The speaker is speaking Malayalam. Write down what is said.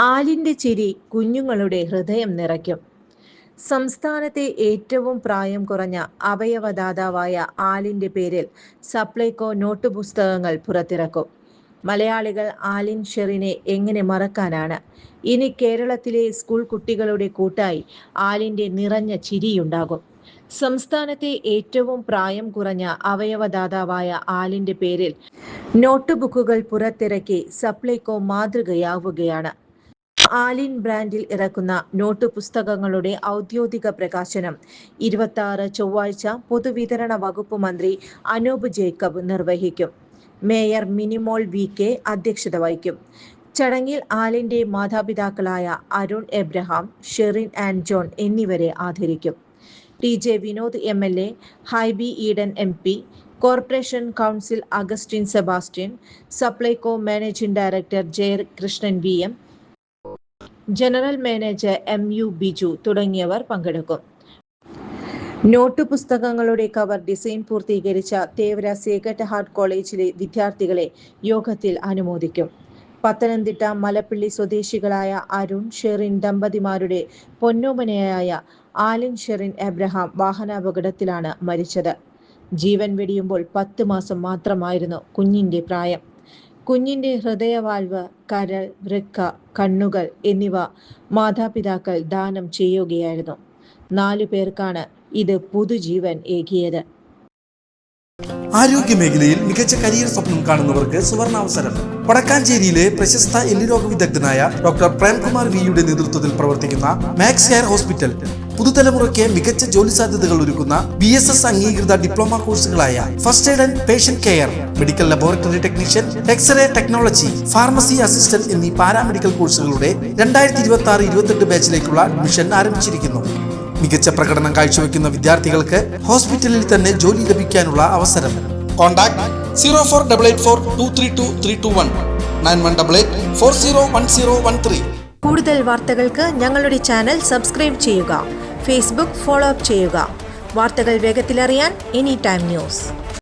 ആലിന്റെ ചിരി കുഞ്ഞുങ്ങളുടെ ഹൃദയം നിറയ്ക്കും. സംസ്ഥാനത്തെ ഏറ്റവും പ്രായം കുറഞ്ഞ അവയവദാതാവായ ആലിന്റെ പേരിൽ സപ്ലൈകോ നോട്ടുപുസ്തകങ്ങൾ പുറത്തിറക്കും. മലയാളികൾ ആലിൻ ഷെറിനെ എങ്ങനെ മറക്കാനാണ്? ഇനി കേരളത്തിലെ സ്കൂൾ കുട്ടികളുടെ കൂട്ടായി ആലിന്റെ നിറഞ്ഞ ചിരിയുണ്ടാകും. സംസ്ഥാനത്തെ ഏറ്റവും പ്രായം കുറഞ്ഞ അവയവദാതാവായ ആലിന്റെ പേരിൽ നോട്ടുബുക്കുകൾ പുറത്തിറക്കി സപ്ലൈകോ മാതൃകയാവുകയാണ്. ആലിൻ ബ്രാൻഡിൽ ഇറക്കുന്ന നോട്ട് പുസ്തകങ്ങളുടെ ഔദ്യോഗിക പ്രകാശനം 26 ചൊവ്വാഴ്ച പൊതുവിതരണ വകുപ്പ് മന്ത്രി അനൂപ് ജേക്കബ് നിർവഹിക്കും. മേയർ മിനിമോൾ VK അധ്യക്ഷത വഹിക്കും. ചടങ്ങിൽ ആലിന്റെ മാതാപിതാക്കളായ അരുൺ എബ്രഹാം, ഷെറിൻ ആൻഡ് ജോൺ എന്നിവരെ ആദരിക്കും. TJ Vinod MLA, Hibi Eden MP, corporation council Augustine Sebastian, Supplyco managing director Jayakrishnan VM, general manager MU Biju തുടങ്ങിയവർ പങ്കെടുക്കും. നോട്ട് പുസ്തകങ്ങളുടെ കവർ ഡിസൈൻ പൂർത്തീകരിച്ച തേവര സേക്രഡ് ഹാർട്ട് കോളേജിലെ വിദ്യാർത്ഥികളെ യോഗത്തിൽ അനുമോദിക്കും. പത്തനംതിട്ട മലപ്പള്ളി സ്വദേശികളായ അരുൺ ഷെറിൻ ദമ്പതിമാരുടെ പൊന്നോമനയായ ആലിൻ ഷെറിൻ എബ്രഹാം വാഹനാപകടത്തിലാണ് മരിച്ചത്. ജീവൻ വെടിയുമ്പോൾ 10 മാസം മാത്രമായിരുന്നു കുഞ്ഞിന്റെ പ്രായം. കുഞ്ഞിന്റെ ഹൃദയവാൽവ്, കരൾ, വൃക്ക, കണ്ണുകൾ എന്നിവ മാതാപിതാക്കൾ ദാനം ചെയ്യുകയായിരുന്നു. 4 പേർക്കാണ് ഇത് പുതുജീവൻ ഏകിയത്. ആരോഗ്യ മേഖലയിൽ മികച്ച കരിയർ സ്വപ്നം കാണുന്നവർക്ക് സുവർണാവസരം. വടക്കാഞ്ചേരിയിലെ പ്രശസ്ത എല്ലുരോഗ വിദഗ്ധനായ ഡോക്ടർ പ്രേംകുമാർ വിയുടെ നേതൃത്വത്തിൽ പ്രവർത്തിക്കുന്ന മാക്സ് കെയർ ഹോസ്പിറ്റൽ പുതുതലമുറയ്ക്ക് മികച്ച ജോലി സാധ്യതകൾ ഒരുക്കുന്ന BSS അംഗീകൃത ഡിപ്ലോമ കോഴ്സുകളായ first aid and patient care, medical laboratory technician, x-ray technology, pharmacy assistant എന്നീ പാരാമെഡിക്കൽ കോഴ്സുകളുടെ 2026-28 ബാച്ചിലേക്കുള്ള അഡ്മിഷൻ ആരംഭിച്ചിരിക്കുന്നു. മികച്ച പ്രകടനം കാഴ്ചവെക്കുന്ന വിദ്യാർത്ഥികൾക്ക് ഹോസ്പിറ്റലിൽ തന്നെ ജോലി ലഭിക്കാനുള്ള അവസരം. കോൺടാക്ട് 0488423231 9188401013. കൂടുതൽ വാർത്തകൾക്ക് ഞങ്ങളുടെ ചാനൽ സബ്സ്ക്രൈബ് ചെയ്യുക. ഫേസ്ബുക്ക് ഫോളോ അപ്പ് ചെയ്യുക. വാർത്തകൾ വേഗത്തിലറിയാൻ എനി ടൈം ന്യൂസ്.